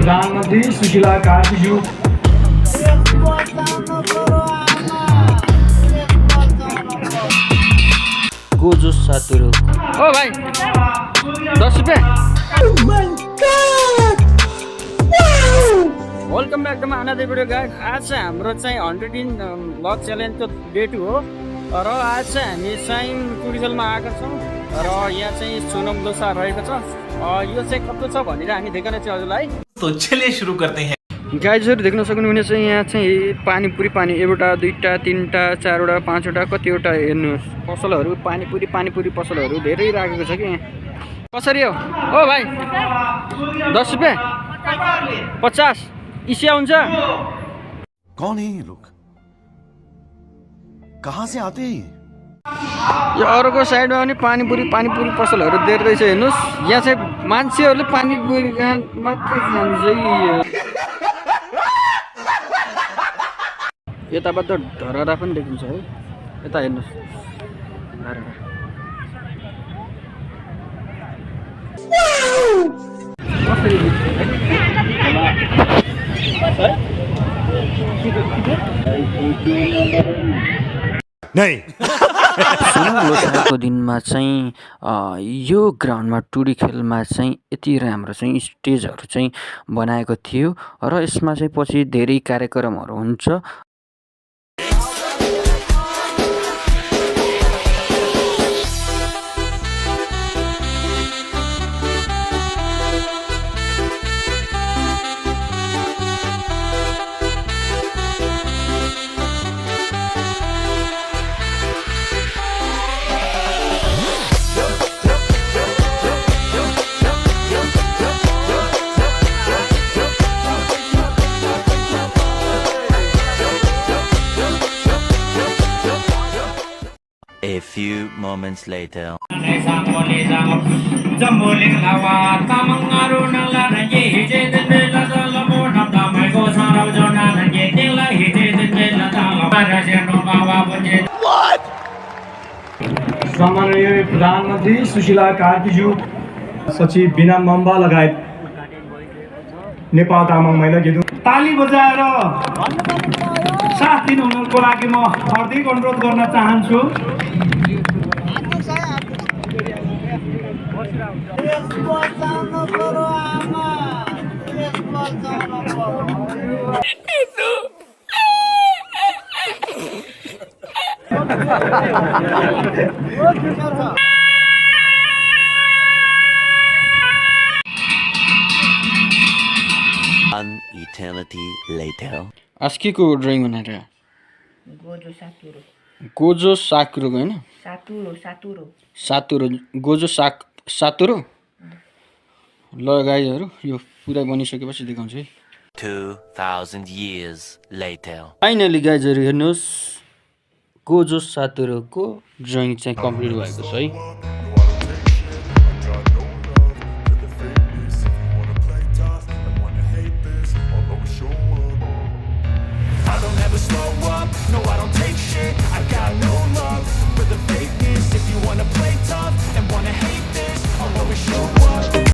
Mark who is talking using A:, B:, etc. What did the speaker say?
A: प्रधानमन्त्री सुशीला कार्कीज्यू
B: गोजो सातुरो। ओ भाइ 10 रुपैयाँ। Welcome back to another video guys. आज चाहिँ हाम्रो चाहिँ 100 दिन ब्लग च्यालेन्जको डे 2 हो र आज चाहिँ हामी चाहिँ टुरिजलमा आएका छौँ र यहाँ चाहिँ सोनम दोसा रहेको छ। यो चाहिँ कस्तो छ भनेर हामी देखाउने चाहिँ हजुरलाई।
C: तो चलिए सुरु करते हैं।
B: गाइजहरू देख्न सक्नुहुने चाहिँ यहाँ चाहिँ पानीपुरी एउटा दुईवटा तीनवटा चारवटा पाँचवटा कतिवटा हेर्नुहोस् पसलहरू पानीपुरी पसलहरू धेरै राखेको छ कि यहाँ। कसरी हो ओ भाइ 10 रुपैयाँ 50 इसिया हुन्छ।
D: कौन है ये लोग, कहाँ से आते हैं?
B: यो अर्को साइडमा पनि पानीपुरी पसलहरू धेरै रहेछ हेर्नुहोस्। यहाँ चाहिँ मान्छेहरूले पानीपुरी मात्रै खान्छ। यताबाट धरहरा पनि देखिन्छ है। यता हेर्नुहोस्
D: नहीं।
B: सोनम लोसारको दिनमा चाहिँ यो ग्राउन्डमा टुरी खेलमा चाहिँ यति राम्रो चाहिँ स्टेजहरू चाहिँ बनाएको थियो र यसमा चाहिँ पछि धेरै कार्यक्रमहरू हुन्छ।
E: A few moments later.
A: सम्माननीय प्रधानमन्त्री सुशीला कार्कीज्यू, सचिव बिना मम्बा लगायत नेपाल तामाङ महिला गेदु ताली बजाएर साथ दिनुहुनुको लागि म हार्दिक अनुरोध गर्न चाहन्छु।
E: An eternity later.
B: अस्किको ड्रइङ बनाएर गोजो साकुरो होइन सातुरो गोजो सातुरो। ल गाइजहरू यो पुरा बनिसकेपछि देखाउँछु है।
E: 2000 years later.
B: फाइनली गाइजहरू हेर्नुहोस् गोजो सातुरोको ड्रइङ चाहिँ कम्प्लिट भएको छ है।